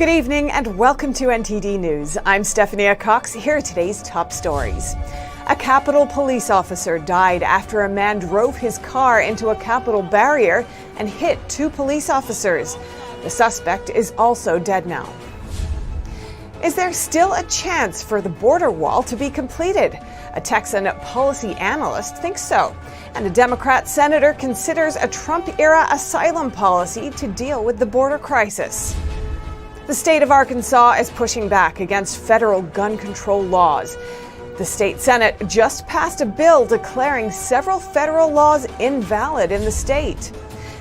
Good evening and welcome to NTD News. I'm Stephanie Cox. Here are today's top stories. A Capitol police officer died after a man drove his car into a Capitol barrier and hit two police officers. The suspect is also dead now. Is there still a chance for the border wall to be completed? A Texan policy analyst thinks so. And a Democrat senator considers a Trump-era asylum policy to deal with the border crisis. The state of Arkansas is pushing back against federal gun control laws. The state Senate just passed a bill declaring several federal laws invalid in the state.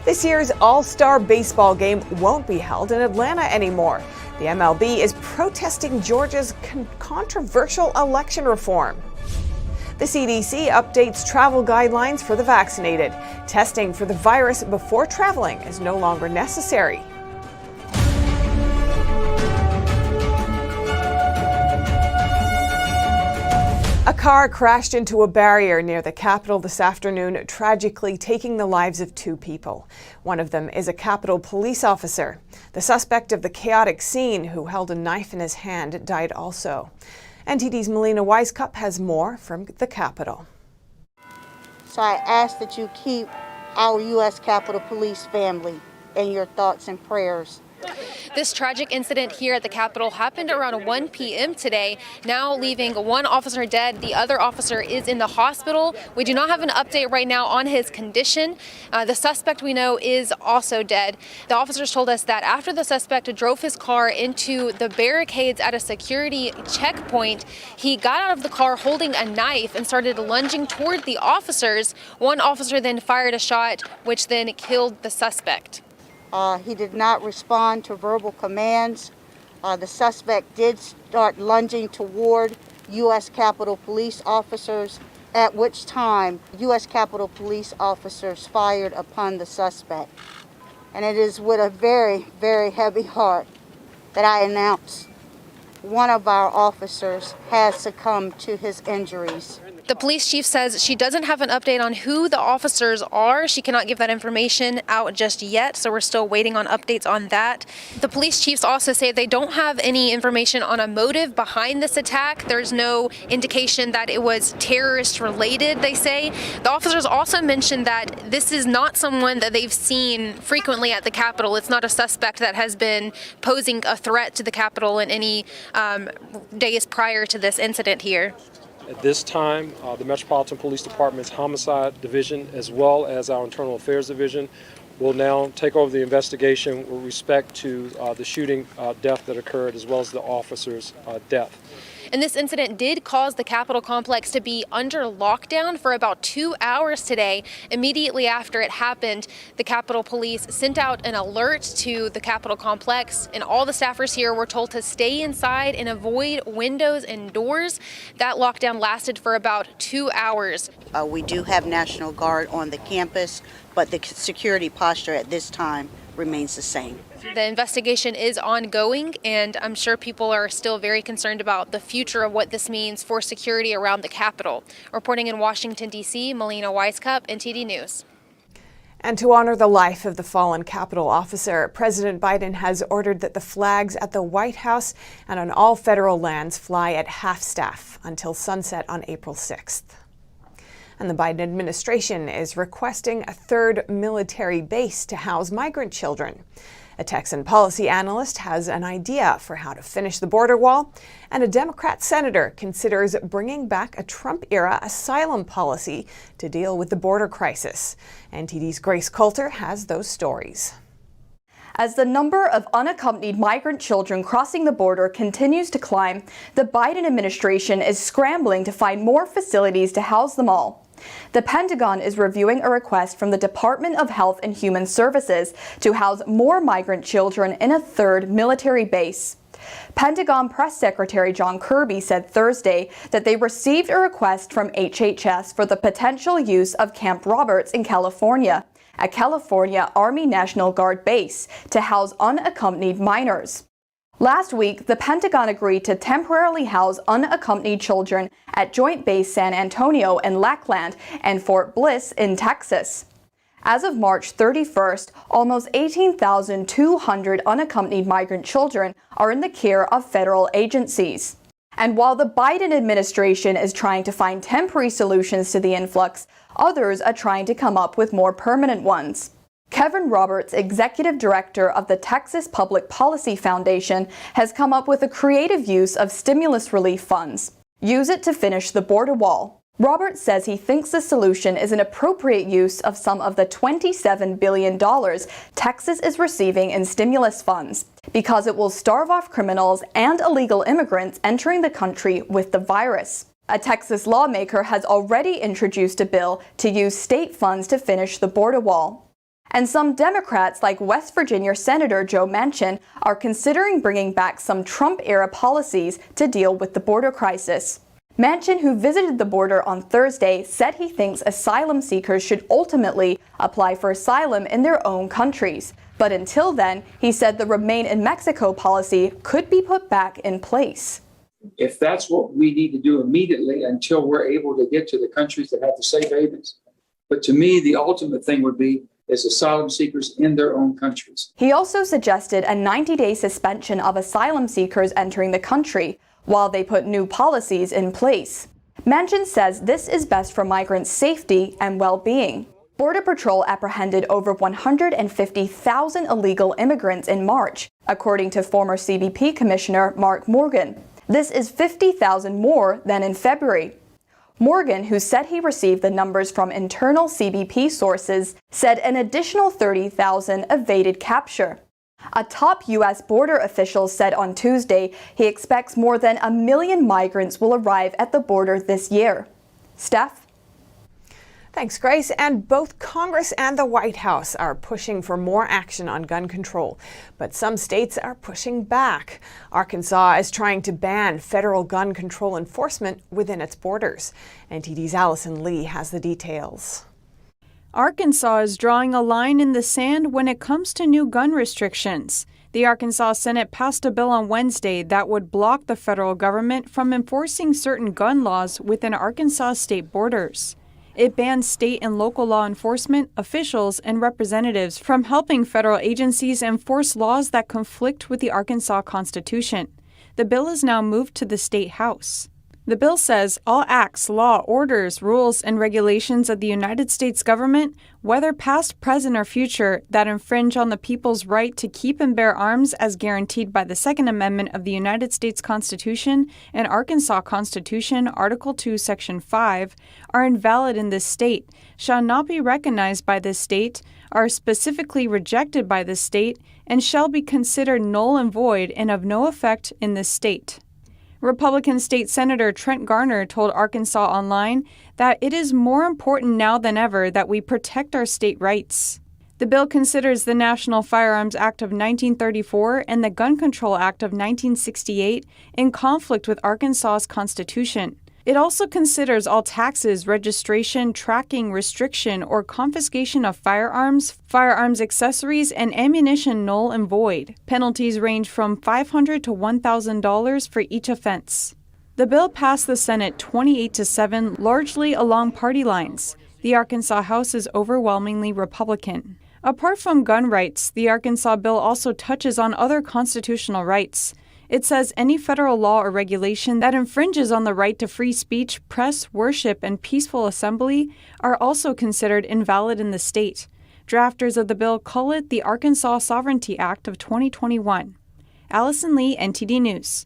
This year's All-Star baseball game won't be held in Atlanta anymore. The MLB is protesting Georgia's controversial election reform. The CDC updates travel guidelines for the vaccinated. Testing for the virus before traveling is no longer necessary. A car crashed into a barrier near the Capitol this afternoon, tragically taking the lives of two people. One of them is a Capitol police officer. The suspect of the chaotic scene, who held a knife in his hand, died also. NTD's Melina Weiskup has more from the Capitol. So I ask that you keep our U.S. Capitol Police family in your thoughts and prayers. This tragic incident here at the Capitol happened around 1 p.m. today, now leaving one officer dead. The other officer is in the hospital. We do not have an update right now on his condition. The suspect, we know, is also dead. The officers told us that after the suspect drove his car into the barricades at a security checkpoint, he got out of the car holding a knife and started lunging toward the officers. One officer then fired a shot, which then killed the suspect. He did not respond to verbal commands. The suspect did start lunging toward U.S. Capitol Police officers, at which time U.S. Capitol Police officers fired upon the suspect. And it is with a very, very heavy heart that I announce one of our officers has succumbed to his injuries. The police chief says she doesn't have an update on who the officers are. She cannot give that information out just yet, so we're still waiting on updates on that. The police chiefs also say they don't have any information on a motive behind this attack. There's no indication that it was terrorist related, they say. The officers also mentioned that this is not someone that they've seen frequently at the Capitol. It's not a suspect that has been posing a threat to the Capitol in any days prior to this incident here. At this time, the Metropolitan Police Department's Homicide Division, as well as our Internal Affairs Division, will now take over the investigation with respect to the shooting death that occurred, as well as the officer's death. And this incident did cause the Capitol complex to be under lockdown for about 2 hours today. Immediately after it happened, the Capitol Police sent out an alert to the Capitol complex, and all the staffers here were told to stay inside and avoid windows and doors. That lockdown lasted for about 2 hours. We do have National Guard on the campus, but the security posture at this time remains the same. The investigation is ongoing, and I'm sure people are still very concerned about the future of what this means for security around the Capitol. Reporting in Washington, D.C., Melina Weiskup, NTD News. And to honor the life of the fallen Capitol officer, President Biden has ordered that the flags at the White House and on all federal lands fly at half-staff until sunset on April 6th. And the Biden administration is requesting a third military base to house migrant children. A Texan policy analyst has an idea for how to finish the border wall, and a Democrat senator considers bringing back a Trump-era asylum policy to deal with the border crisis. NTD's Grace Coulter has those stories. As the number of unaccompanied migrant children crossing the border continues to climb, the Biden administration is scrambling to find more facilities to house them all. The Pentagon is reviewing a request from the Department of Health and Human Services to house more migrant children in a third military base. Pentagon Press Secretary John Kirby said Thursday that they received a request from HHS for the potential use of Camp Roberts in California, a California Army National Guard base, to house unaccompanied minors. Last week, the Pentagon agreed to temporarily house unaccompanied children at Joint Base San Antonio in Lackland and Fort Bliss in Texas. As of March 31st, almost 18,200 unaccompanied migrant children are in the care of federal agencies. And while the Biden administration is trying to find temporary solutions to the influx, others are trying to come up with more permanent ones. Kevin Roberts, executive director of the Texas Public Policy Foundation, has come up with a creative use of stimulus relief funds. Use it to finish the border wall. Roberts says he thinks the solution is an appropriate use of some of the $27 billion Texas is receiving in stimulus funds, because it will starve off criminals and illegal immigrants entering the country with the virus. A Texas lawmaker has already introduced a bill to use state funds to finish the border wall. And some Democrats, like West Virginia Senator Joe Manchin, are considering bringing back some Trump-era policies to deal with the border crisis. Manchin, who visited the border on Thursday, said he thinks asylum seekers should ultimately apply for asylum in their own countries. But until then, he said the Remain in Mexico policy could be put back in place. If that's what we need to do immediately until we're able to get to the countries that have the safe havens. But to me, the ultimate thing would be as asylum seekers in their own countries. He also suggested a 90-day suspension of asylum seekers entering the country while they put new policies in place. Manchin says this is best for migrants' safety and well-being. Border Patrol apprehended over 150,000 illegal immigrants in March, according to former CBP Commissioner Mark Morgan. This is 50,000 more than in February. Morgan, who said he received the numbers from internal CBP sources, said an additional 30,000 evaded capture. A top U.S. border official said on Tuesday he expects more than 1 million migrants will arrive at the border this year. Steph? Thanks, Grace. And both Congress and the White House are pushing for more action on gun control. But some states are pushing back. Arkansas is trying to ban federal gun control enforcement within its borders. NTD's Allison Lee has the details. Arkansas is drawing a line in the sand when it comes to new gun restrictions. The Arkansas Senate passed a bill on Wednesday that would block the federal government from enforcing certain gun laws within Arkansas state borders. It bans state and local law enforcement officials and representatives from helping federal agencies enforce laws that conflict with the Arkansas Constitution. The bill is now moved to the State House. The bill says all acts, law, orders, rules, and regulations of the United States government, whether past, present, or future, that infringe on the people's right to keep and bear arms as guaranteed by the Second Amendment of the United States Constitution and Arkansas Constitution, Article 2, Section 5, are invalid in this state, shall not be recognized by this state, are specifically rejected by this state, and shall be considered null and void and of no effect in this state. Republican State Senator Trent Garner told Arkansas Online that it is more important now than ever that we protect our state rights. The bill considers the National Firearms Act of 1934 and the Gun Control Act of 1968 in conflict with Arkansas's Constitution. It also considers all taxes, registration, tracking, restriction, or confiscation of firearms, firearms accessories, and ammunition null and void. Penalties range from $500 to $1,000 for each offense. The bill passed the Senate 28-7, largely along party lines. The Arkansas House is overwhelmingly Republican. Apart from gun rights, the Arkansas bill also touches on other constitutional rights. It says any federal law or regulation that infringes on the right to free speech, press, worship, and peaceful assembly are also considered invalid in the state. Drafters of the bill call it the Arkansas Sovereignty Act of 2021. Allison Lee, NTD News.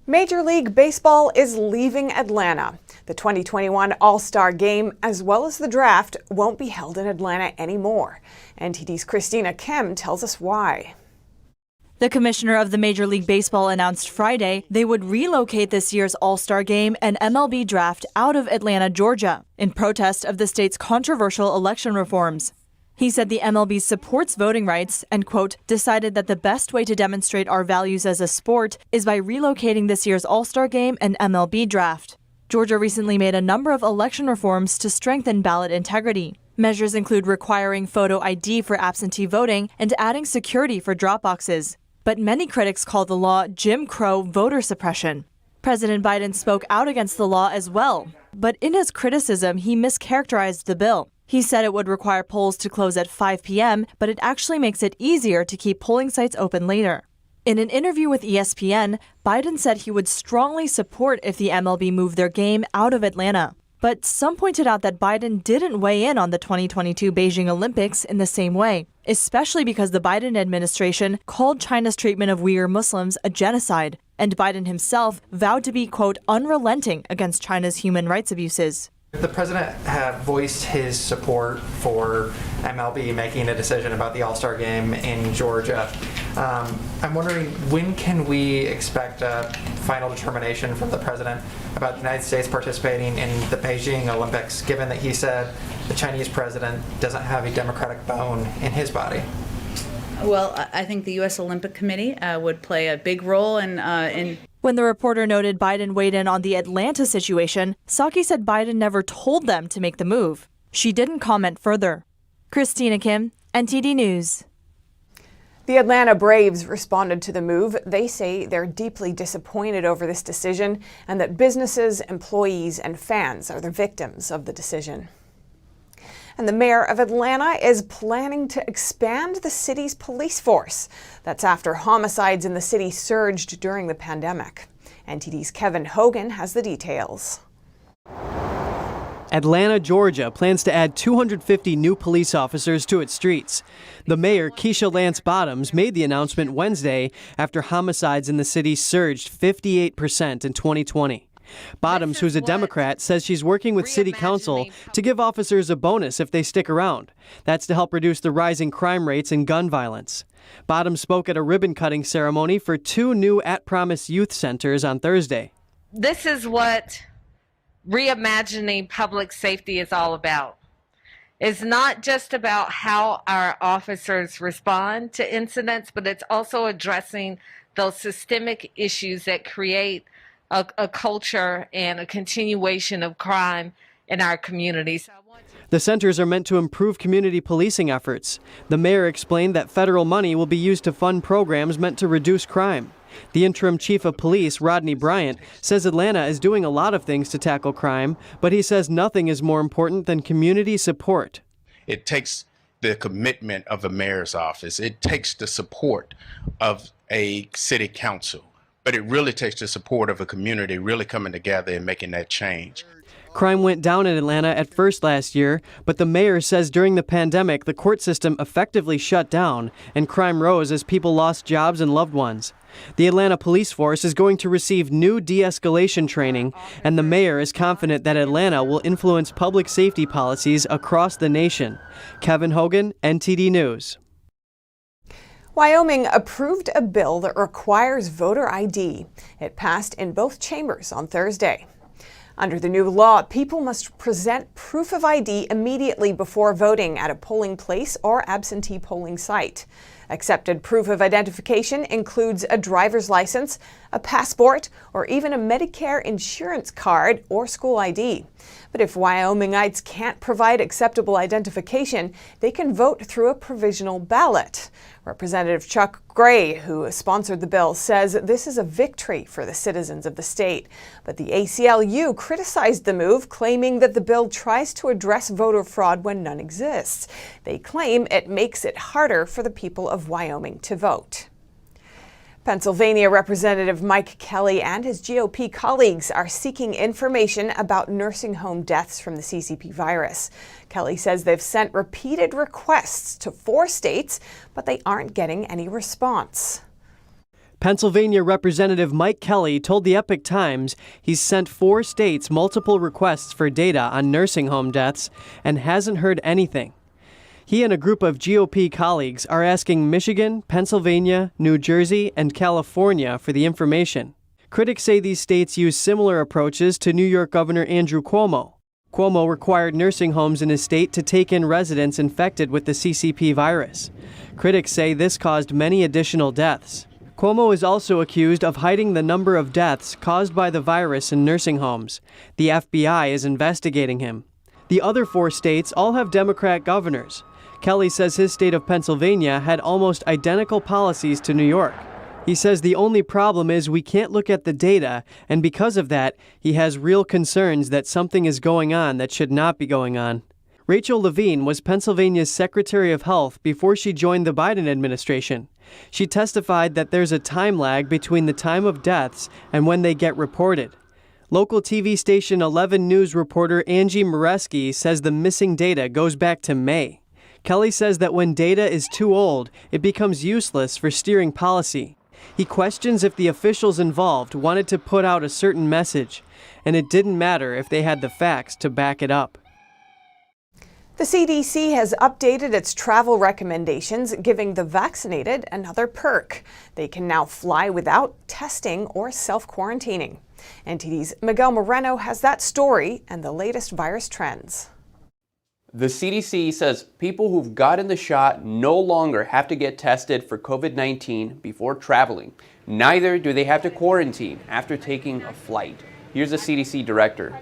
Major League Baseball is leaving Atlanta. The 2021 All-Star Game, as well as the draft, won't be held in Atlanta anymore. NTD's Christina Kim tells us why. The commissioner of the Major League Baseball announced Friday they would relocate this year's All-Star Game and MLB draft out of Atlanta, Georgia, in protest of the state's controversial election reforms. He said the MLB supports voting rights and, quote, decided that the best way to demonstrate our values as a sport is by relocating this year's All-Star Game and MLB draft. Georgia recently made a number of election reforms to strengthen ballot integrity. Measures include requiring photo ID for absentee voting and adding security for drop boxes. But many critics call the law Jim Crow voter suppression. President Biden spoke out against the law as well, but in his criticism, he mischaracterized the bill. He said it would require polls to close at 5 p.m., but it actually makes it easier to keep polling sites open later. In an interview with ESPN, Biden said he would strongly support if the MLB moved their game out of Atlanta. But some pointed out that Biden didn't weigh in on the 2022 Beijing Olympics in the same way, especially because the Biden administration called China's treatment of Uyghur Muslims a genocide, and Biden himself vowed to be, quote, unrelenting against China's human rights abuses. The president had voiced his support for MLB making a decision about the All-Star game in Georgia. I'm wondering, when can we expect a final determination from the president about the United States participating in the Beijing Olympics, given that he said the Chinese president doesn't have a democratic bone in his body? Well, I think the U.S. Olympic Committee would play a big role in When the reporter noted Biden weighed in on the Atlanta situation, Psaki said Biden never told them to make the move. She didn't comment further. Christina Kim, NTD News. The Atlanta Braves responded to the move. They say they're deeply disappointed over this decision and that businesses, employees, and fans are the victims of the decision. And the mayor of Atlanta is planning to expand the city's police force. That's after homicides in the city surged during the pandemic. NTD's Kevin Hogan has the details. Atlanta, Georgia plans to add 250 new police officers to its streets. The mayor, Keisha Lance Bottoms, made the announcement Wednesday after homicides in the city surged 58% in 2020. Bottoms, who's a Democrat, says she's working with City Council to give officers a bonus if they stick around. That's to help reduce the rising crime rates and gun violence. Bottoms spoke at a ribbon-cutting ceremony for 2 new at-Promise youth centers on Thursday. This is what reimagining public safety is all about. It's not just about how our officers respond to incidents, but it's also addressing those systemic issues that create a culture and a continuation of crime in our communities. The centers are meant to improve community policing efforts. The mayor explained that federal money will be used to fund programs meant to reduce crime. The interim chief of police, Rodney Bryant, says Atlanta is doing a lot of things to tackle crime, but he says nothing is more important than community support. It takes the commitment of the mayor's office. It takes the support of a city council. But it really takes the support of a community really coming together and making that change. Crime went down in Atlanta at first last year, but the mayor says during the pandemic, the court system effectively shut down and crime rose as people lost jobs and loved ones. The Atlanta police force is going to receive new de-escalation training, and the mayor is confident that Atlanta will influence public safety policies across the nation. Kevin Hogan, NTD News. Wyoming approved a bill that requires voter ID. It passed in both chambers on Thursday. Under the new law, people must present proof of ID immediately before voting at a polling place or absentee polling site. Accepted proof of identification includes a driver's license, a passport, or even a Medicare insurance card or school ID. But if Wyomingites can't provide acceptable identification, they can vote through a provisional ballot. Representative Chuck Gray, who sponsored the bill, says this is a victory for the citizens of the state. But the ACLU criticized the move, claiming that the bill tries to address voter fraud when none exists. They claim it makes it harder for the people of Wyoming to vote. Pennsylvania Representative Mike Kelly and his GOP colleagues are seeking information about nursing home deaths from the CCP virus. Kelly says they've sent repeated requests to 4 states, but they aren't getting any response. Pennsylvania Representative Mike Kelly told the Epoch Times he's sent 4 states multiple requests for data on nursing home deaths and hasn't heard anything. He and a group of GOP colleagues are asking Michigan, Pennsylvania, New Jersey, and California for the information. Critics say these states use similar approaches to New York Governor Andrew Cuomo. Cuomo required nursing homes in his state to take in residents infected with the CCP virus. Critics say this caused many additional deaths. Cuomo is also accused of hiding the number of deaths caused by the virus in nursing homes. The FBI is investigating him. The other 4 states all have Democrat governors. Kelly says his state of Pennsylvania had almost identical policies to New York. He says the only problem is we can't look at the data, and because of that, he has real concerns that something is going on that should not be going on. Rachel Levine was Pennsylvania's Secretary of Health before she joined the Biden administration. She testified that there's a time lag between the time of deaths and when they get reported. Local TV station 11 News reporter Angie Moreski says the missing data goes back to May. Kelly says that when data is too old, it becomes useless for steering policy. He questions if the officials involved wanted to put out a certain message, and it didn't matter if they had the facts to back it up. The CDC has updated its travel recommendations, giving the vaccinated another perk. They can now fly without testing or self-quarantining. NTD's Miguel Moreno has that story and the latest virus trends. The CDC says people who've gotten the shot no longer have to get tested for COVID-19 before traveling. Neither do they have to quarantine after taking a flight. Here's the CDC director.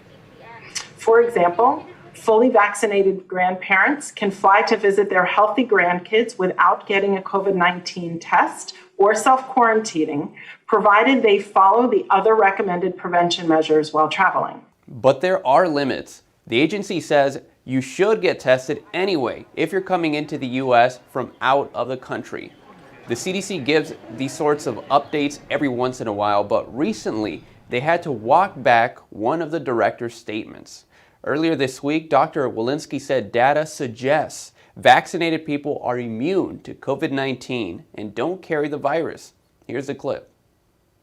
For example, fully vaccinated grandparents can fly to visit their healthy grandkids without getting a COVID-19 test or self-quarantining, provided they follow the other recommended prevention measures while traveling. But there are limits. The agency says you should get tested anyway if you're coming into the U.S. from out of the country. The CDC gives these sorts of updates every once in a while, but recently they had to walk back one of the director's statements. Earlier this week, Dr. Walensky said data suggests vaccinated people are immune to COVID-19 and don't carry the virus. Here's the clip.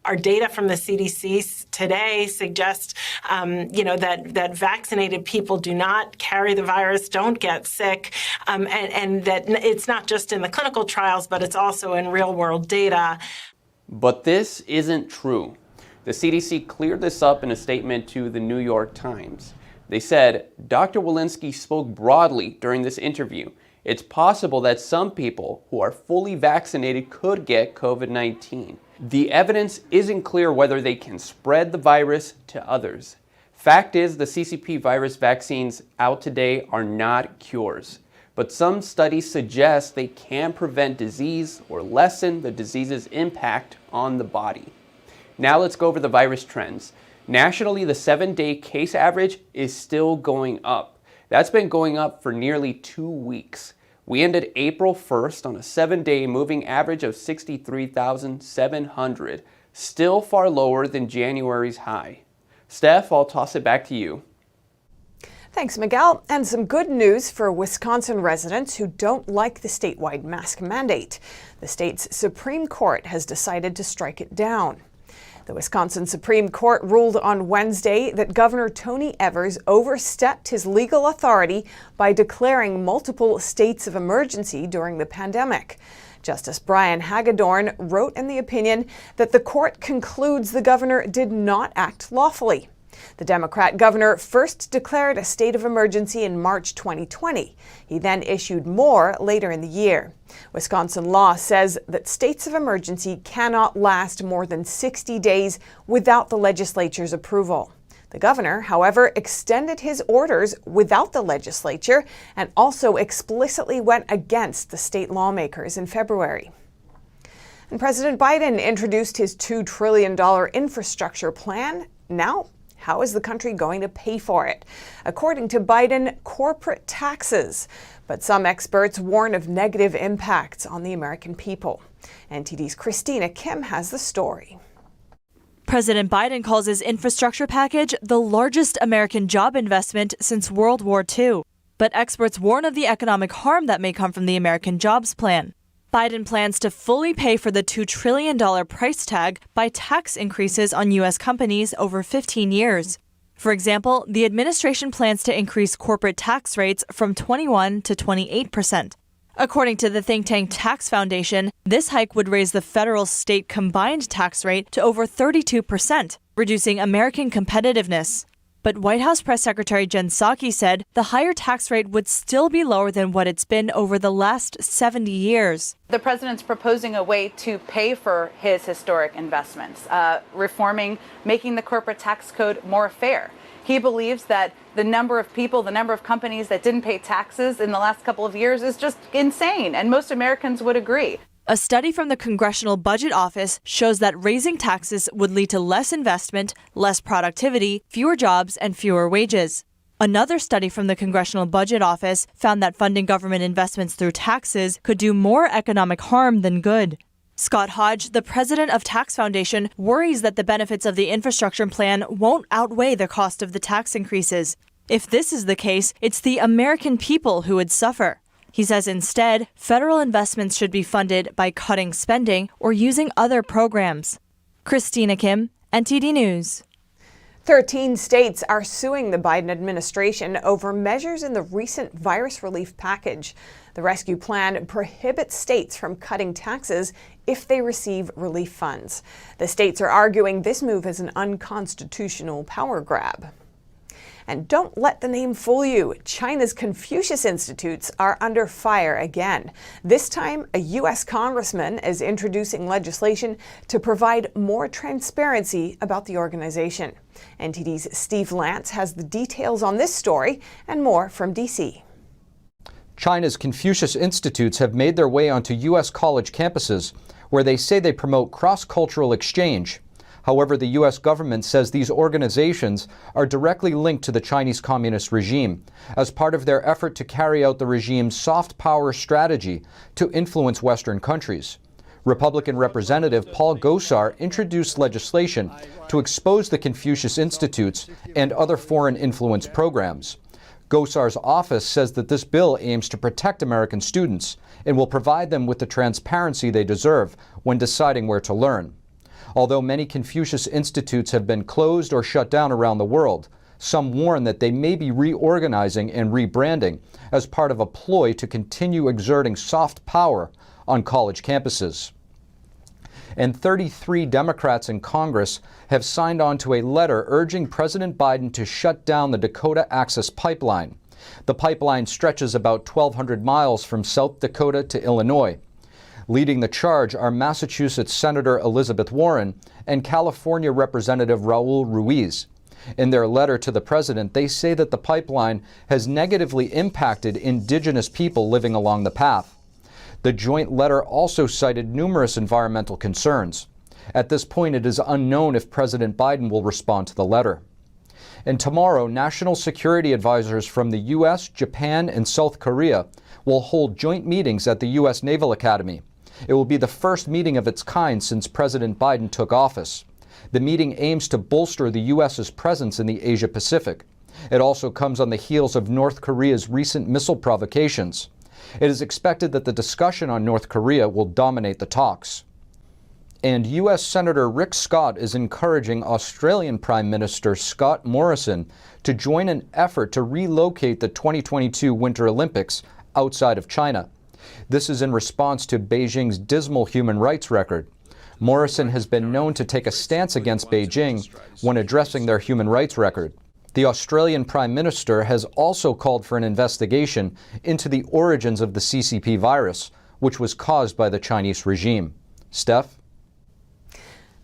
Our data from the CDC today suggests, that vaccinated people do not carry the virus, don't get sick, and that it's not just in the clinical trials, but it's also in real-world data. But this isn't true. The CDC cleared this up in a statement to the New York Times. They said, Dr. Walensky spoke broadly during this interview. It's possible that some people who are fully vaccinated could get COVID-19. The evidence isn't clear whether they can spread the virus to others. Fact is, the CCP virus vaccines out today are not cures, but some studies suggest they can prevent disease or lessen the disease's impact on the body. Now let's go over the virus trends. Nationally, the 7-day case average is still going up. That's been going up for nearly 2 weeks. We ended April 1st on a 7-day moving average of 63,700, still far lower than January's high. Steph, I'll toss it back to you. Thanks, Miguel. And some good news for Wisconsin residents who don't like the statewide mask mandate. The state's Supreme Court has decided to strike it down. The Wisconsin Supreme Court ruled on Wednesday that Governor Tony Evers overstepped his legal authority by declaring multiple states of emergency during the pandemic. Justice Brian Hagedorn wrote in the opinion that the court concludes the governor did not act lawfully. The Democrat governor first declared a state of emergency in March 2020. He then issued more later in the year. Wisconsin law says that states of emergency cannot last more than 60 days without the legislature's approval. The governor, however, extended his orders without the legislature and also explicitly went against the state lawmakers in February. And President Biden introduced his $2 trillion infrastructure plan. Now, how is the country going to pay for it? According to Biden, corporate taxes. But some experts warn of negative impacts on the American people. NTD's Christina Kim has the story. President Biden calls his infrastructure package the largest American job investment since World War II. But experts warn of the economic harm that may come from the American Jobs Plan. Biden plans to fully pay for the $2 trillion price tag by tax increases on U.S. companies over 15 years. For example, the administration plans to increase corporate tax rates from 21% to 28%. According to the think tank Tax Foundation, this hike would raise the federal-state combined tax rate to over 32%, reducing American competitiveness. But White House Press Secretary Jen Psaki said the higher tax rate would still be lower than what it's been over the last 70 years. The president's proposing a way to pay for his historic investments, reforming, making the corporate tax code more fair. He believes that the number of people, the number of companies that didn't pay taxes in the last couple of years is just insane, and most Americans would agree. A study from the Congressional Budget Office shows that raising taxes would lead to less investment, less productivity, fewer jobs, and fewer wages. Another study from the Congressional Budget Office found that funding government investments through taxes could do more economic harm than good. Scott Hodge, the president of Tax Foundation, worries that the benefits of the infrastructure plan won't outweigh the cost of the tax increases. If this is the case, it's the American people who would suffer. He says instead, federal investments should be funded by cutting spending or using other programs. Christina Kim, NTD News. 13 states are suing the Biden administration over measures in the recent virus relief package. The rescue plan prohibits states from cutting taxes if they receive relief funds. The states are arguing this move is an unconstitutional power grab. And don't let the name fool you. China's Confucius Institutes are under fire again. This time, a U.S. congressman is introducing legislation to provide more transparency about the organization. NTD's Steve Lance has the details on this story and more from D.C. China's Confucius Institutes have made their way onto U.S. college campuses, where they say they promote cross-cultural exchange. However, the U.S. government says these organizations are directly linked to the Chinese Communist regime as part of their effort to carry out the regime's soft power strategy to influence Western countries. Republican Representative Paul Gosar introduced legislation to expose the Confucius Institutes and other foreign influence programs. Gosar's office says that this bill aims to protect American students and will provide them with the transparency they deserve when deciding where to learn. Although many Confucius Institutes have been closed or shut down around the world, some warn that they may be reorganizing and rebranding as part of a ploy to continue exerting soft power on college campuses. And 33 Democrats in Congress have signed on to a letter urging President Biden to shut down the Dakota Access Pipeline. The pipeline stretches about 1,200 miles from South Dakota to Illinois. Leading the charge are Massachusetts Senator Elizabeth Warren and California Representative Raul Ruiz. In their letter to the president, they say that the pipeline has negatively impacted indigenous people living along the path. The joint letter also cited numerous environmental concerns. At this point, it is unknown if President Biden will respond to the letter. And tomorrow, national security advisors from the U.S., Japan, and South Korea will hold joint meetings at the U.S. Naval Academy. It will be the first meeting of its kind since President Biden took office. The meeting aims to bolster the U.S.'s presence in the Asia-Pacific. It also comes on the heels of North Korea's recent missile provocations. It is expected that the discussion on North Korea will dominate the talks. And U.S. Senator Rick Scott is encouraging Australian Prime Minister Scott Morrison to join an effort to relocate the 2022 Winter Olympics outside of China. This is in response to Beijing's dismal human rights record. Morrison has been known to take a stance against Beijing when addressing their human rights record. The Australian Prime Minister has also called for an investigation into the origins of the CCP virus, which was caused by the Chinese regime. Steph?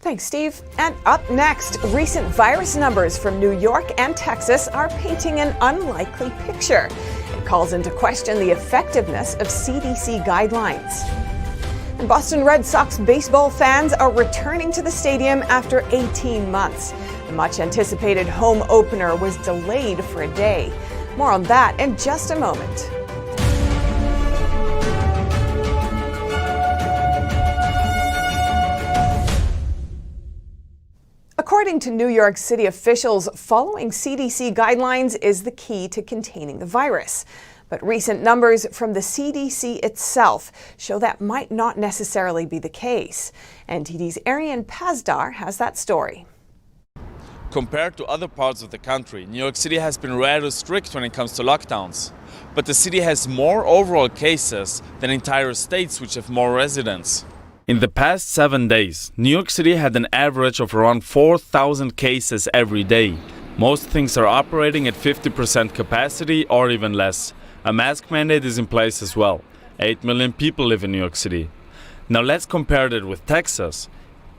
Thanks, Steve. And up next, recent virus numbers from New York and Texas are painting an unlikely picture. It calls into question the effectiveness of CDC guidelines. And Boston Red Sox baseball fans are returning to the stadium after 18 months. The much-anticipated home opener was delayed for a day. More on that in just a moment. According to New York City officials, following CDC guidelines is the key to containing the virus. But recent numbers from the CDC itself show that might not necessarily be the case. NTD's Arian Pazdar has that story. Compared to other parts of the country, New York City has been rather strict when it comes to lockdowns. But the city has more overall cases than entire states which have more residents. In the past 7 days, New York City had an average of around 4,000 cases every day. Most things are operating at 50% capacity or even less. A mask mandate is in place as well. 8 million people live in New York City. Now let's compare that with Texas.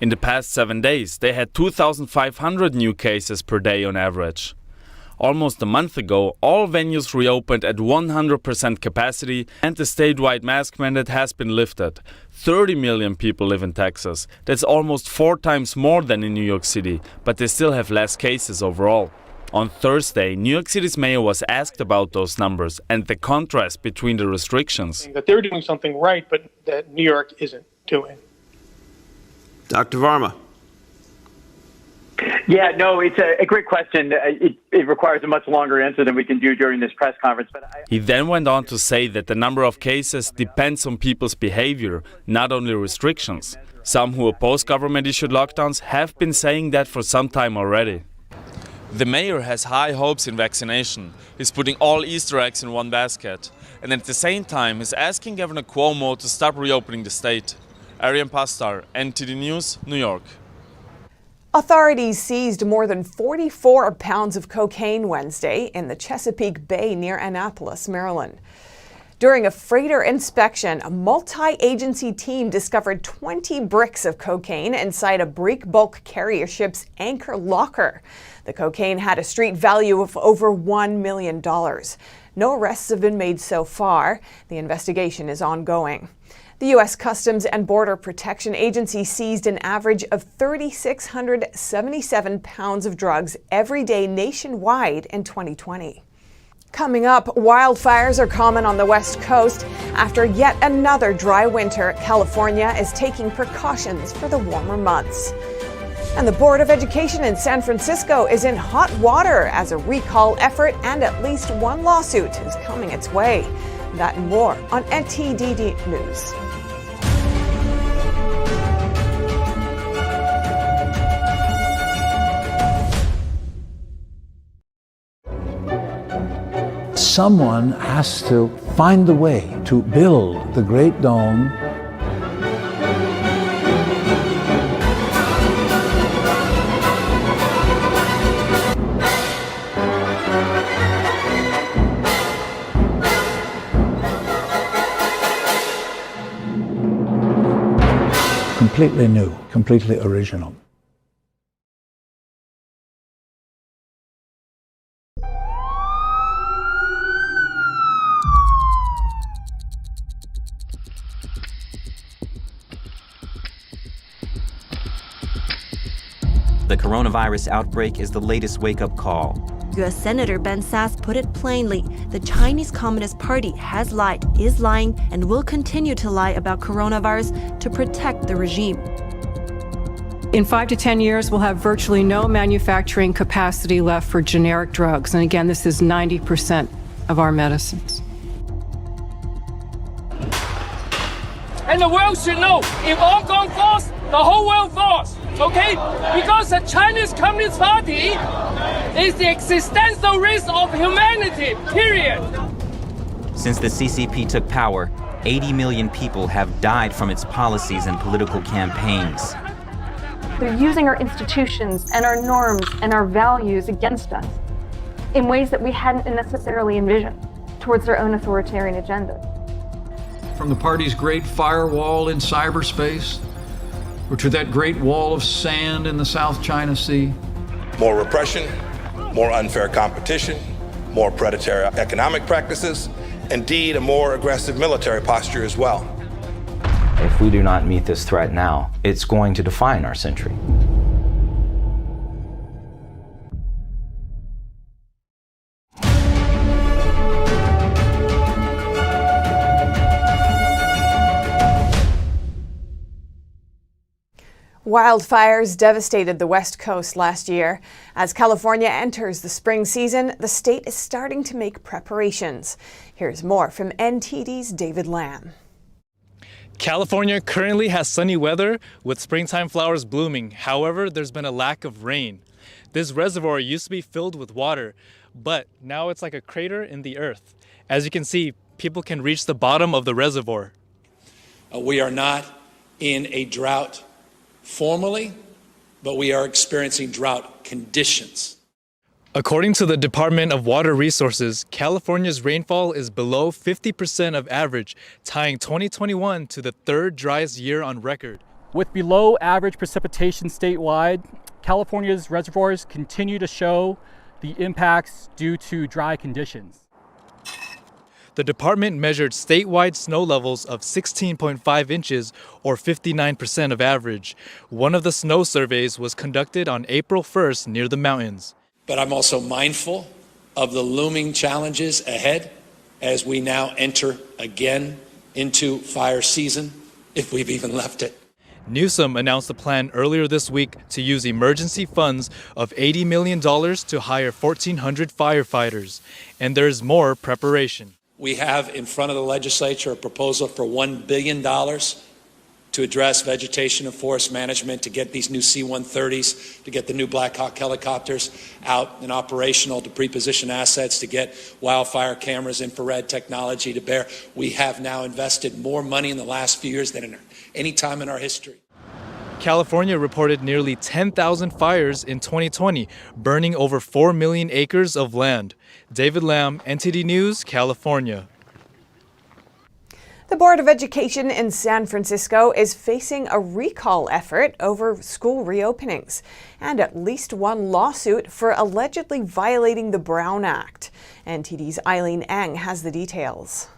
In the past 7 days, they had 2,500 new cases per day on average. Almost a month ago, all venues reopened at 100% capacity and the statewide mask mandate has been lifted. 30 million people live in Texas. That's almost 4 times more than in New York City, but they still have less cases overall. On Thursday, New York City's mayor was asked about those numbers and the contrast between the restrictions. That they're doing something right, but that New York isn't doing. Dr. Varma. Yeah, no, it's a great question. It requires a much longer answer than we can do during this press conference. But He then went on to say that the number of cases depends on people's behavior, not only restrictions. Some who oppose government-issued lockdowns have been saying that for some time already. The mayor has high hopes in vaccination. He's putting all Easter eggs in one basket. And at the same time, he's asking Governor Cuomo to stop reopening the state. Arian Pastar, NTD News, New York. Authorities seized more than 44 pounds of cocaine Wednesday in the Chesapeake Bay near Annapolis, Maryland. During a freighter inspection, a multi-agency team discovered 20 bricks of cocaine inside a break bulk carrier ship's anchor locker. The cocaine had a street value of over $1 million. No arrests have been made so far. The investigation is ongoing. The U.S. Customs and Border Protection Agency seized an average of 3,677 pounds of drugs every day nationwide in 2020. Coming up, wildfires are common on the West Coast. After yet another dry winter, California is taking precautions for the warmer months. And the Board of Education in San Francisco is in hot water as a recall effort and at least one lawsuit is coming its way. That and more on NTD News. Someone has to find the way to build the Great Dome. Completely new, completely original. The coronavirus outbreak is the latest wake-up call. U.S. Senator Ben Sasse put it plainly, the Chinese Communist Party has lied, is lying, and will continue to lie about coronavirus to protect the regime. In 5 to 10 years, we'll have virtually no manufacturing capacity left for generic drugs. And again, this is 90% of our medicines. And the world should know, if Hong Kong falls, the whole world falls, okay? Because the Chinese Communist Party is the existential risk of humanity, period. Since the CCP took power, 80 million people have died from its policies and political campaigns. They're using our institutions and our norms and our values against us in ways that we hadn't necessarily envisioned towards their own authoritarian agenda. From the party's great firewall in cyberspace, or to that great wall of sand in the South China Sea. More repression, more unfair competition, more predatory economic practices, indeed a more aggressive military posture as well. If we do not meet this threat now, it's going to define our century. Wildfires devastated the West Coast last year. As California enters the spring season, the state is starting to make preparations. Here's more from NTD's David Lamb. California currently has sunny weather with springtime flowers blooming. However, there's been a lack of rain. This reservoir used to be filled with water, but now it's like a crater in the earth. As you can see, people can reach the bottom of the reservoir. We are not in a drought formally, but we are experiencing drought conditions. According to the Department of Water Resources, California's rainfall is below 50% of average, tying 2021 to the third driest year on record. With below average precipitation statewide, California's reservoirs continue to show the impacts due to dry conditions. The department measured statewide snow levels of 16.5 inches or 59% of average. One of the snow surveys was conducted on April 1st near the mountains. but I'm also mindful of the looming challenges ahead as we now enter again into fire season, if we've even left it. Newsom announced a plan earlier this week to use emergency funds of $80 million to hire 1,400 firefighters, and there's more preparation. We have in front of the legislature a proposal for $1 billion to address vegetation and forest management, to get these new C-130s, to get the new Black Hawk helicopters out and operational, to pre-position assets, to get wildfire cameras, infrared technology to bear. We have now invested more money in the last few years than in any time in our history. California reported nearly 10,000 fires in 2020, burning over 4 million acres of land. David Lamb, NTD News, California. The Board of Education in San Francisco is facing a recall effort over school reopenings and at least one lawsuit for allegedly violating the Brown Act. NTD's Eileen Eng has the details.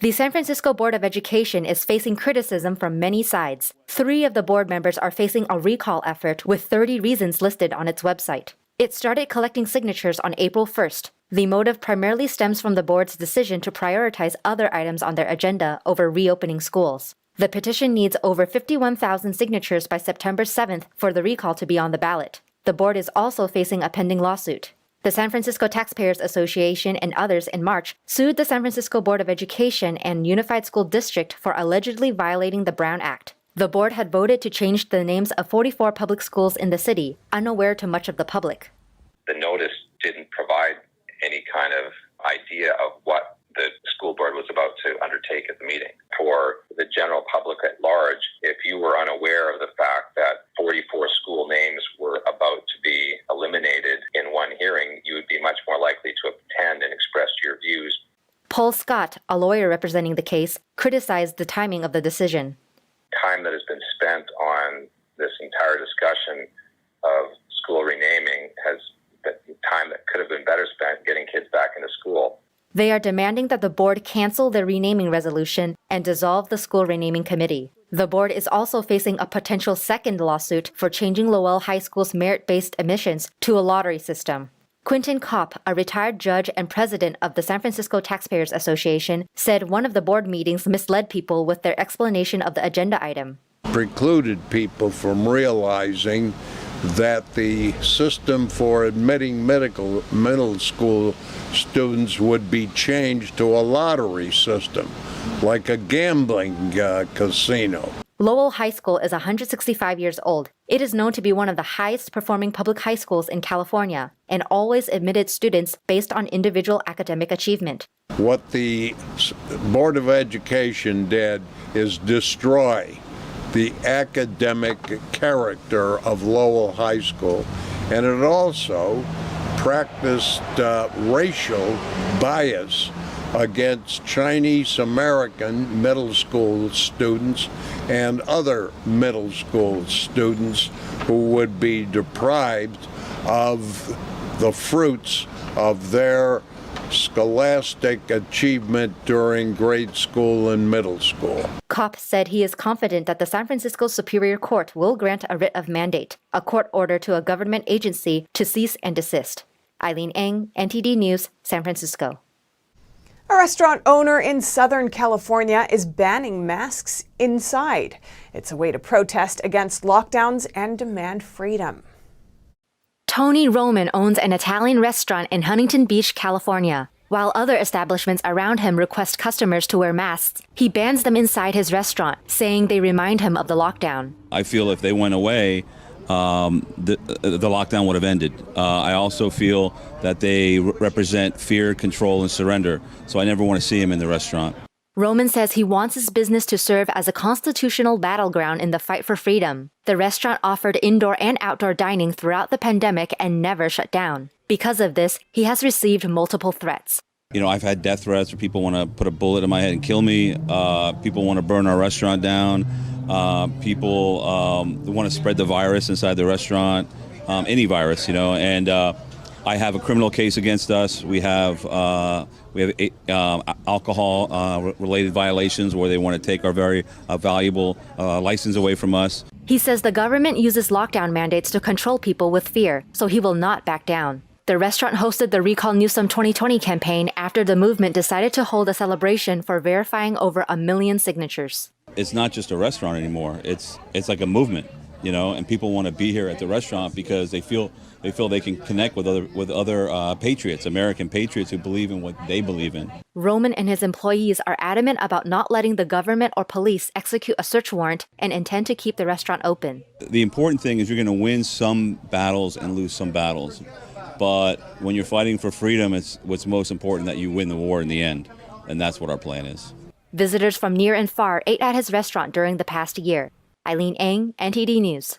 The San Francisco Board of Education is facing criticism from many sides. 3 of the board members are facing a recall effort with 30 reasons listed on its website. It started collecting signatures on April 1st. The motive primarily stems from the board's decision to prioritize other items on their agenda over reopening schools. The petition needs over 51,000 signatures by September 7th for the recall to be on the ballot. The board is also facing a pending lawsuit. The San Francisco Taxpayers Association and others in March sued the San Francisco Board of Education and Unified School District for allegedly violating the Brown Act. The board had voted to change the names of 44 public schools in the city, unaware to much of the public. The notice didn't provide any kind of idea of what the school board was about to undertake at the meeting. For the general public at large, if you were unaware of the fact that 44 school names were about to be eliminated in one hearing, you would be much more likely to attend and express your views. Paul Scott, a lawyer representing the case, criticized the timing of the decision. Time that has been spent on this entire discussion of school renaming has been time that could have been better spent getting kids back into school. They are demanding that the board cancel the renaming resolution and dissolve the school renaming committee. The board is also facing a potential second lawsuit for changing Lowell High School's merit-based admissions to a lottery system. Quentin Kopp, a retired judge and president of the San Francisco Taxpayers Association, said one of the board meetings misled people with their explanation of the agenda item. Precluded people from realizing that the system for admitting middle school students would be changed to a lottery system, like a gambling casino. Lowell High School is 165 years old. It is known to be one of the highest performing public high schools in California and always admitted students based on individual academic achievement. What the Board of Education did is destroy the academic character of Lowell High School, and it also practiced racial bias against Chinese American middle school students and other middle school students who would be deprived of the fruits of their scholastic achievement during grade school and middle school. Kopp said he is confident that the San Francisco Superior Court will grant a writ of mandate, a court order to a government agency to cease and desist. Eileen Eng, NTD News, San Francisco. A restaurant owner in Southern California is banning masks inside. It's a way to protest against lockdowns and demand freedom. Tony Roman owns an Italian restaurant in Huntington Beach, California. While other establishments around him request customers to wear masks, he bans them inside his restaurant, saying they remind him of the lockdown. I feel if they went away, the lockdown would have ended. I also feel that they represent fear, control, and surrender, so I never want to see him in the restaurant. Roman says he wants his business to serve as a constitutional battleground in the fight for freedom. The restaurant offered indoor and outdoor dining throughout the pandemic and never shut down. Because of this, he has received multiple threats. You know, I've had death threats where people want to put a bullet in my head and kill me. People want to burn our restaurant down. People want to spread the virus inside the restaurant, any virus, you know. And I have a criminal case against us. We have alcohol-related violations where they want to take our very valuable license away from us. He says the government uses lockdown mandates to control people with fear, so he will not back down. The restaurant hosted the Recall Newsom 2020 campaign after the movement decided to hold a celebration for verifying over 1 million signatures. It's not just a restaurant anymore. It's like a movement, and people want to be here at the restaurant because they feel they can connect with other patriots, American patriots who believe in what they believe in. Roman and his employees are adamant about not letting the government or police execute a search warrant and intend to keep the restaurant open. The important thing is you're going to win some battles and lose some battles. But when you're fighting for freedom, it's what's most important that you win the war in the end. And that's what our plan is. Visitors from near and far ate at his restaurant during the past year. Eileen Eng, NTD News.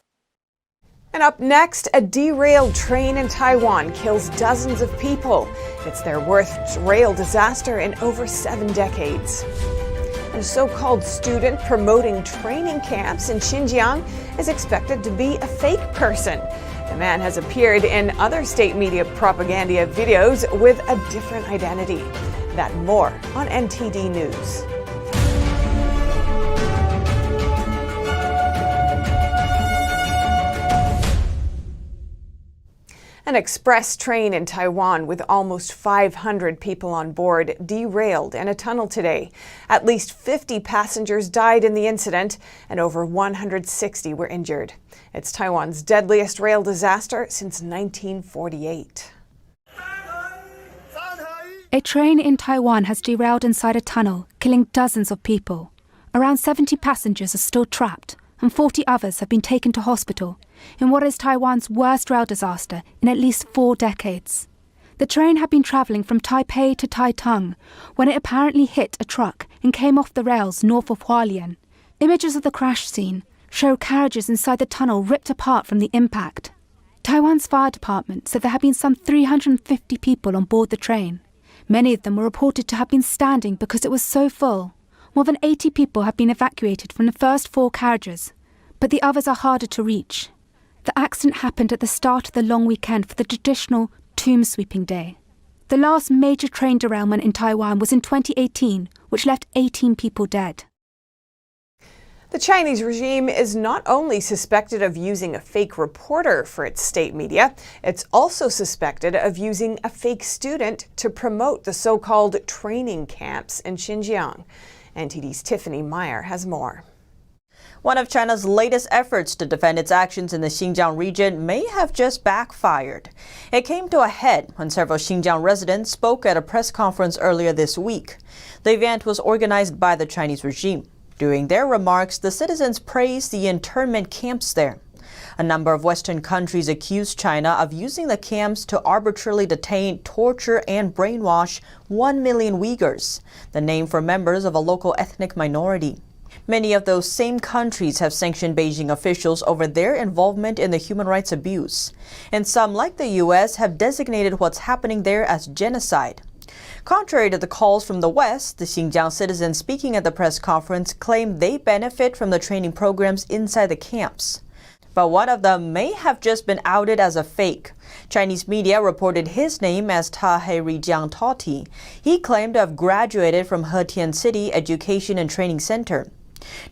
And up next, a derailed train in Taiwan kills dozens of people. It's their worst rail disaster in over 7 decades. And a so-called student promoting training camps in Xinjiang is expected to be a fake person. The man has appeared in other state media propaganda videos with a different identity. That and more on NTD News. An express train in Taiwan with almost 500 people on board derailed in a tunnel today. At least 50 passengers died in the incident and over 160 were injured. It's Taiwan's deadliest rail disaster since 1948. A train in Taiwan has derailed inside a tunnel, killing dozens of people. Around 70 passengers are still trapped, and 40 others have been taken to hospital in what is Taiwan's worst rail disaster in at least 4 decades. The train had been travelling from Taipei to Taitung when it apparently hit a truck and came off the rails north of Hualien. Images of the crash scene show carriages inside the tunnel ripped apart from the impact. Taiwan's fire department said there had been some 350 people on board the train. Many of them were reported to have been standing because it was so full. More than 80 people have been evacuated from the first 4 carriages, but the others are harder to reach. The accident happened at the start of the long weekend for the traditional tomb sweeping day. The last major train derailment in Taiwan was in 2018, which left 18 people dead. The Chinese regime is not only suspected of using a fake reporter for its state media, it's also suspected of using a fake student to promote the so-called training camps in Xinjiang. NTD's Tiffany Meyer has more. One of China's latest efforts to defend its actions in the Xinjiang region may have just backfired. It came to a head when several Xinjiang residents spoke at a press conference earlier this week. The event was organized by the Chinese regime. During their remarks, the citizens praised the internment camps there. A number of Western countries accused China of using the camps to arbitrarily detain, torture, and brainwash 1 million Uyghurs, the name for members of a local ethnic minority. Many of those same countries have sanctioned Beijing officials over their involvement in the human rights abuse. And some, like the U.S., have designated what's happening there as genocide. Contrary to the calls from the West, the Xinjiang citizens speaking at the press conference claim they benefit from the training programs inside the camps. But one of them may have just been outed as a fake. Chinese media reported his name as Tahe Rijiang Toti. He claimed to have graduated from Hetian City Education and Training Center.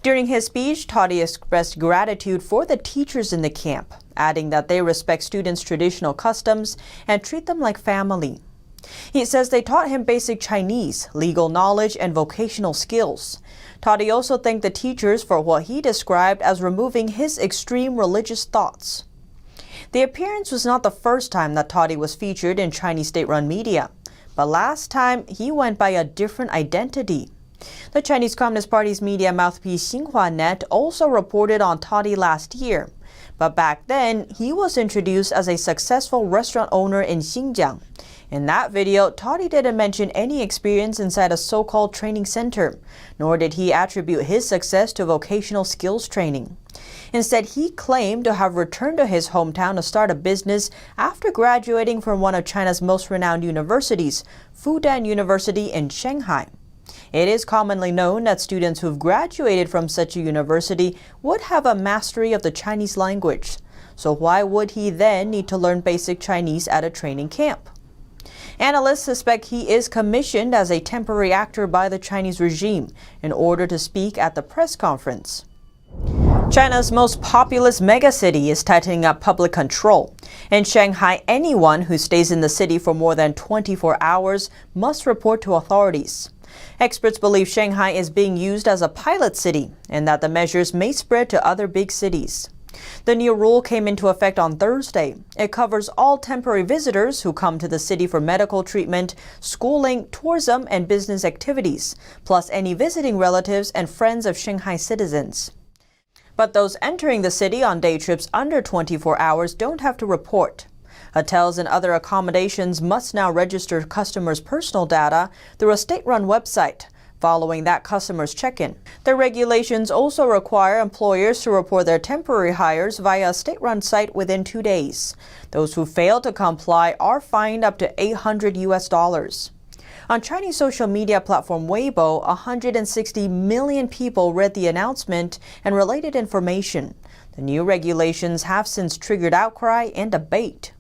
During his speech, Toti expressed gratitude for the teachers in the camp, adding that they respect students' traditional customs and treat them like family. He says they taught him basic Chinese, legal knowledge, and vocational skills. Toti also thanked the teachers for what he described as removing his extreme religious thoughts. The appearance was not the first time that Toti was featured in Chinese state-run media, but last time he went by a different identity. The Chinese Communist Party's media mouthpiece Xinhua Net also reported on Toti last year, but back then he was introduced as a successful restaurant owner in Xinjiang. In that video, Toti didn't mention any experience inside a so-called training center, nor did he attribute his success to vocational skills training. Instead, he claimed to have returned to his hometown to start a business after graduating from one of China's most renowned universities, Fudan University in Shanghai. It is commonly known that students who've graduated from such a university would have a mastery of the Chinese language. So why would he then need to learn basic Chinese at a training camp? Analysts suspect he is commissioned as a temporary actor by the Chinese regime in order to speak at the press conference. China's most populous megacity is tightening up public control. In Shanghai, anyone who stays in the city for more than 24 hours must report to authorities. Experts believe Shanghai is being used as a pilot city and that the measures may spread to other big cities. The new rule came into effect on Thursday. It covers all temporary visitors who come to the city for medical treatment, schooling, tourism, and business activities, plus any visiting relatives and friends of Shanghai citizens. But those entering the city on day trips under 24 hours don't have to report. Hotels and other accommodations must now register customers' personal data through a state-run website, following that customer's check-in. The regulations also require employers to report their temporary hires via a state-run site within 2 days. Those who fail to comply are fined up to $800. On Chinese social media platform Weibo, 160 million people read the announcement and related information. The new regulations have since triggered outcry and debate.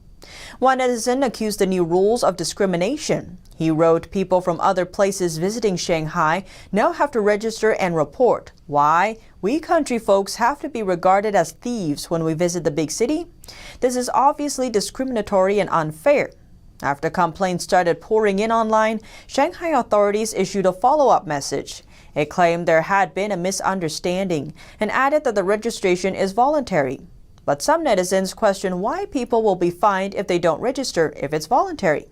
One netizen accused the new rules of discrimination. He wrote, "People from other places visiting Shanghai now have to register and report. Why? We country folks have to be regarded as thieves when we visit the big city? This is obviously discriminatory and unfair." After complaints started pouring in online, Shanghai authorities issued a follow-up message. It claimed there had been a misunderstanding and added that the registration is voluntary. But some netizens question why people will be fined if they don't register if it's voluntary.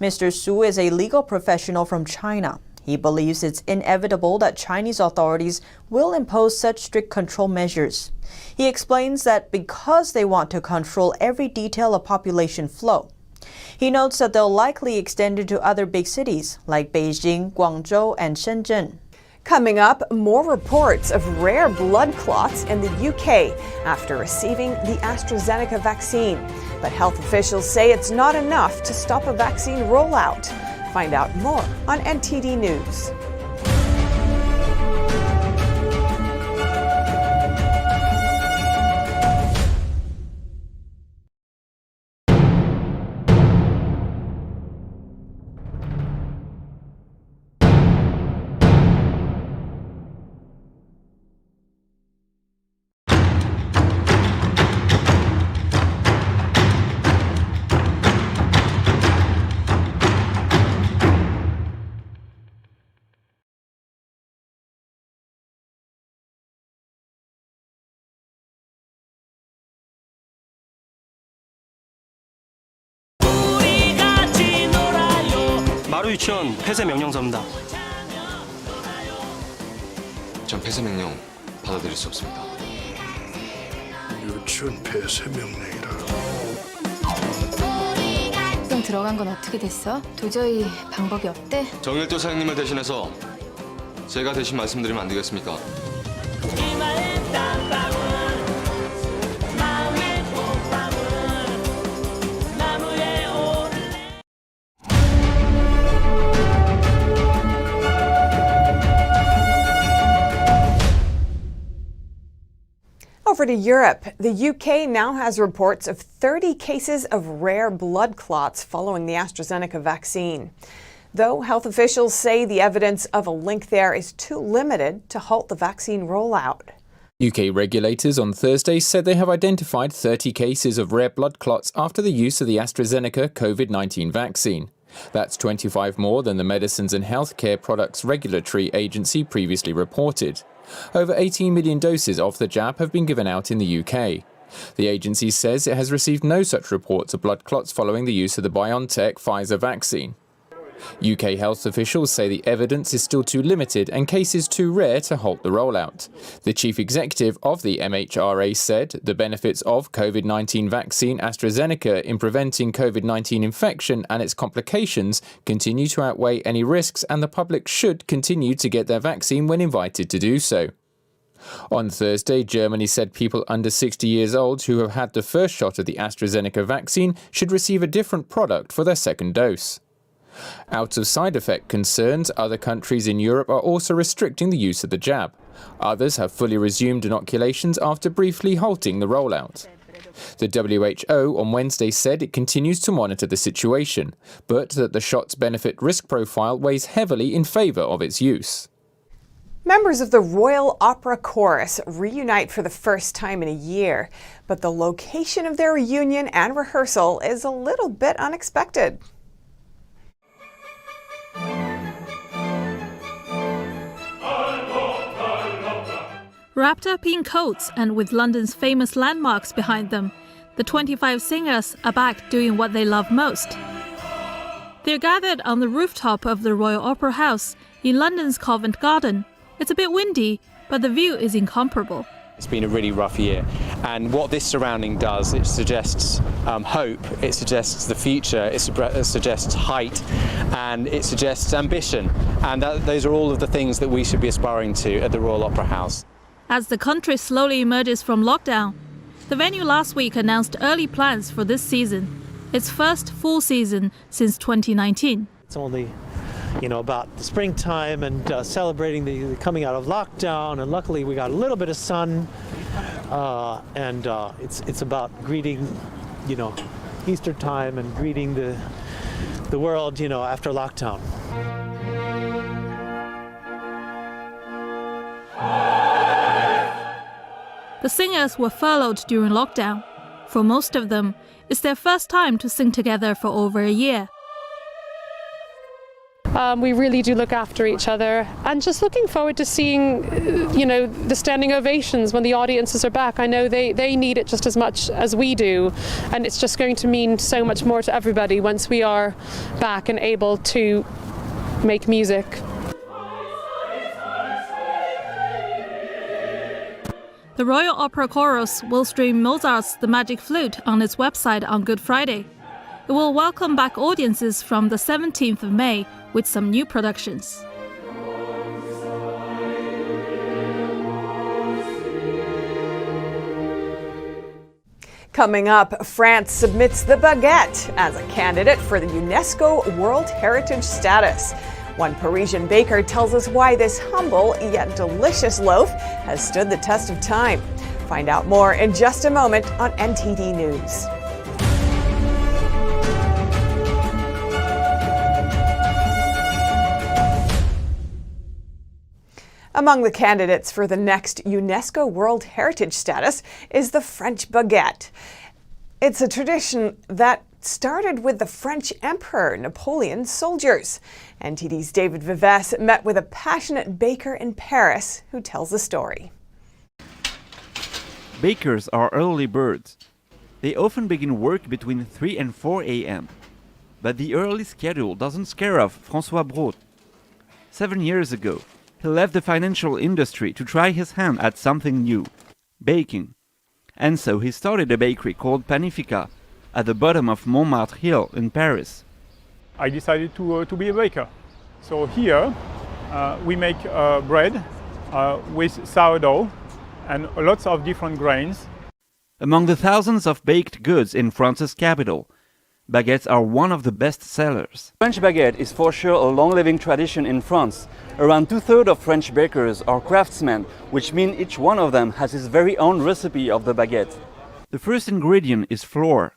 Mr. Su is a legal professional from China. He believes it's inevitable that Chinese authorities will impose such strict control measures. He explains that because they want to control every detail of population flow. He notes that they'll likely extend it to other big cities like Beijing, Guangzhou, and Shenzhen. Coming up, more reports of rare blood clots in the UK after receiving the AstraZeneca vaccine. But health officials say it's not enough to stop a vaccine rollout. Find out more on NTD News. 마루 유치원 폐쇄 명령서입니다. 전 폐쇄 명령 받아들일 수 없습니다. 유치원 폐쇄 명령이라. 좀 들어간 건 어떻게 됐어? 도저히 방법이 없대? 정일도 사장님을 대신해서 제가 대신 말씀드리면 안 되겠습니까? Over to Europe, the UK now has reports of 30 cases of rare blood clots following the AstraZeneca vaccine. Though health officials say the evidence of a link there is too limited to halt the vaccine rollout. UK regulators on Thursday said they have identified 30 cases of rare blood clots after the use of the AstraZeneca COVID-19 vaccine. That's 25 more than the Medicines and Healthcare Products Regulatory Agency previously reported. Over 18 million doses of the jab have been given out in the UK. The agency says it has received no such reports of blood clots following the use of the BioNTech Pfizer vaccine. UK health officials say the evidence is still too limited and cases too rare to halt the rollout. The chief executive of the MHRA said the benefits of COVID-19 vaccine AstraZeneca in preventing COVID-19 infection and its complications continue to outweigh any risks, and the public should continue to get their vaccine when invited to do so. On Thursday, Germany said people under 60 years old who have had the first shot of the AstraZeneca vaccine should receive a different product for their second dose. Out of side effect concerns, other countries in Europe are also restricting the use of the jab. Others have fully resumed inoculations after briefly halting the rollout. The WHO on Wednesday said it continues to monitor the situation, but that the shot's benefit-risk profile weighs heavily in favour of its use. Members of the Royal Opera Chorus reunite for the first time in a year, but the location of their reunion and rehearsal is a little bit unexpected. Wrapped up in coats and with London's famous landmarks behind them, the 25 singers are back doing what they love most. They're gathered on the rooftop of the Royal Opera House in London's Covent Garden. It's a bit windy, but the view is incomparable. It's been a really rough year, and what this surrounding does, it suggests hope, it suggests the future, it suggests height, and it suggests ambition, and those are all of the things that we should be aspiring to at the Royal Opera House. As the country slowly emerges from lockdown, the venue last week announced early plans for this season, its first full season since 2019. It's only about the springtime and celebrating the coming out of lockdown, and luckily we got a little bit of sun, and it's about greeting, Easter time and greeting the world, after lockdown. The singers were furloughed during lockdown. For most of them, it's their first time to sing together for over a year. We really do look after each other, and just looking forward to seeing, the standing ovations when the audiences are back. I know they need it just as much as we do, and it's just going to mean so much more to everybody once we are back and able to make music. The Royal Opera Chorus will stream Mozart's The Magic Flute on its website on Good Friday. It will welcome back audiences from the 17th of May with some new productions. Coming up, France submits the baguette as a candidate for the UNESCO World Heritage status. One Parisian baker tells us why this humble yet delicious loaf has stood the test of time. Find out more in just a moment on NTD News. Among the candidates for the next UNESCO World Heritage status is the French baguette. It's a tradition that started with the French Emperor Napoleon's soldiers. NTD's David Vives met with a passionate baker in Paris who tells the story. Bakers are early birds. They often begin work between 3 and 4 a.m. But the early schedule doesn't scare off François Brault. 7 years ago, he left the financial industry to try his hand at something new, baking. And so he started a bakery called Panifica at the bottom of Montmartre Hill in Paris. I decided to be a baker. So here we make bread with sourdough and lots of different grains. Among the thousands of baked goods in France's capital, baguettes are one of the best sellers. French baguette is for sure a long-living tradition in France. Around 2/3 of French bakers are craftsmen, which means each one of them has his very own recipe of the baguette. The first ingredient is flour.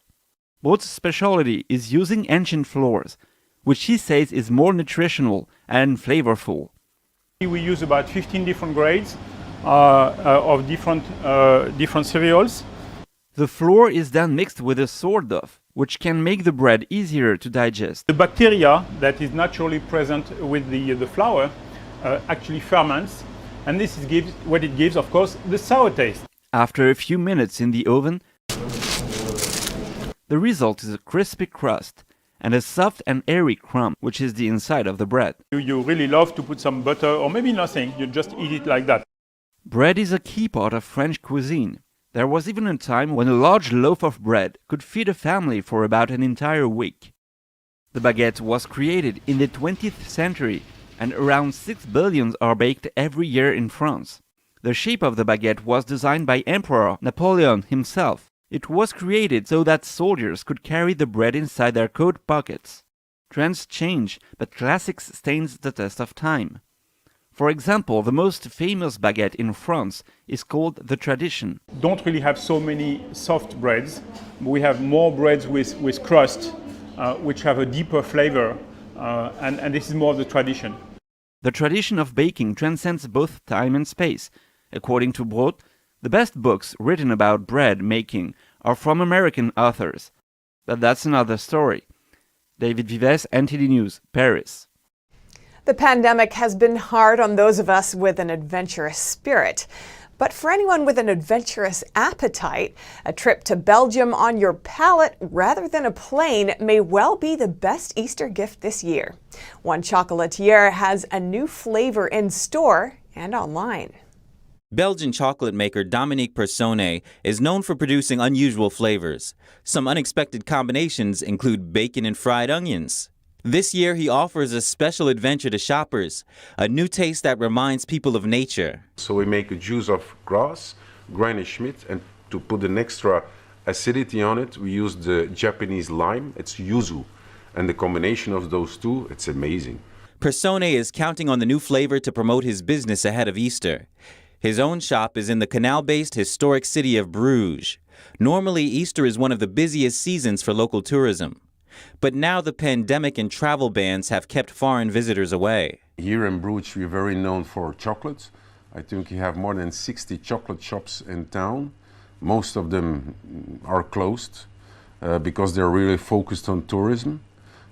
Brault's specialty is using ancient flours, which he says is more nutritional and flavorful. We use about 15 different grades of different cereals. The flour is then mixed with a sourdough, which can make the bread easier to digest. The bacteria that is naturally present with the flour actually ferments, and this gives what it gives, of course, the sour taste. After a few minutes in the oven, the result is a crispy crust and a soft and airy crumb, which is the inside of the bread. You really love to put some butter, or maybe nothing, you just eat it like that. Bread is a key part of French cuisine. There was even a time when a large loaf of bread could feed a family for about an entire week. The baguette was created in the 20th century, and around 6 billion are baked every year in France. The shape of the baguette was designed by Emperor Napoleon himself. It was created so that soldiers could carry the bread inside their coat pockets. Trends change, but classics stands the test of time. For example, the most famous baguette in France is called the Tradition. Don't really have so many soft breads. We have more breads with crust, which have a deeper flavor, and this is more of the tradition. The tradition of baking transcends both time and space. According to Brot, the best books written about bread making are from American authors. But that's another story. David Vives, NTD News, Paris. The pandemic has been hard on those of us with an adventurous spirit. But for anyone with an adventurous appetite, a trip to Belgium on your palate rather than a plane may well be the best Easter gift this year. One Chocolatier has a new flavor in store and online. Belgian chocolate maker Dominique Persone is known for producing unusual flavors. Some unexpected combinations include bacon and fried onions. This year, he offers a special adventure to shoppers, a new taste that reminds people of nature. So we make a juice of grass, Granny Schmidt, and to put an extra acidity on it, we use the Japanese lime, it's yuzu. And the combination of those two, it's amazing. Persone is counting on the new flavor to promote his business ahead of Easter. His own shop is in the canal-based historic city of Bruges. Normally, Easter is one of the busiest seasons for local tourism. But now the pandemic and travel bans have kept foreign visitors away. Here in Bruges, we're very known for chocolate. I think we have more than 60 chocolate shops in town. Most of them are closed because they're really focused on tourism.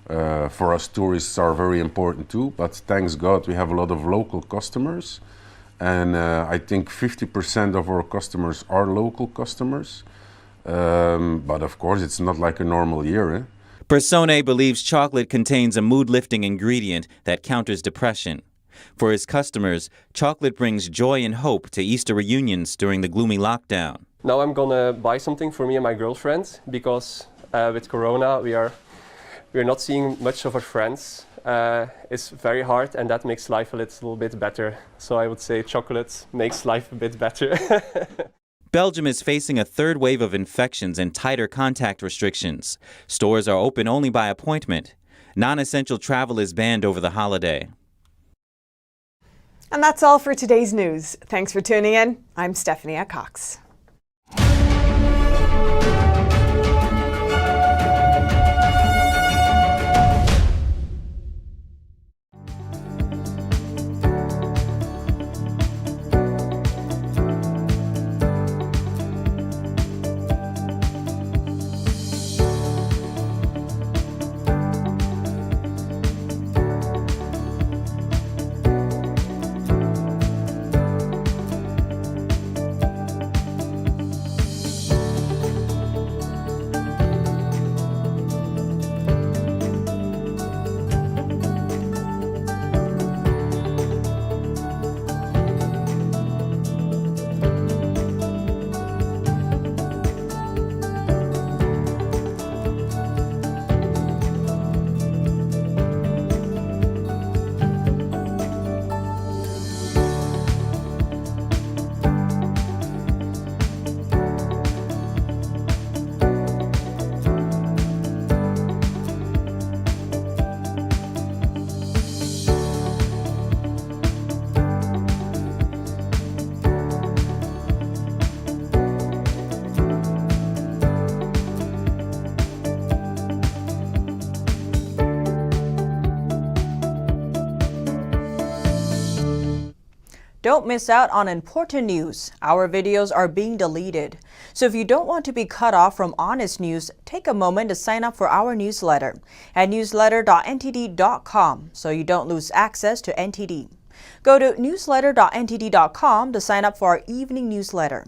For us, tourists are very important too, but thanks God we have a lot of local customers. And I think 50% of our customers are local customers. But of course, it's not like a normal year. Eh? Persone believes chocolate contains a mood-lifting ingredient that counters depression. For his customers, chocolate brings joy and hope to Easter reunions during the gloomy lockdown. Now I'm gonna buy something for me and my girlfriend because with Corona we're not seeing much of our friends. It's very hard and that makes life a little bit better. So I would say chocolate makes life a bit better. Belgium is facing a third wave of infections and tighter contact restrictions. Stores are open only by appointment. Non-essential travel is banned over the holiday. And that's all for today's news. Thanks for tuning in. I'm Stephanie Cox. Don't miss out on important news. Our videos are being deleted. So if you don't want to be cut off from honest news, take a moment to sign up for our newsletter at newsletter.ntd.com so you don't lose access to NTD. Go to newsletter.ntd.com to sign up for our evening newsletter.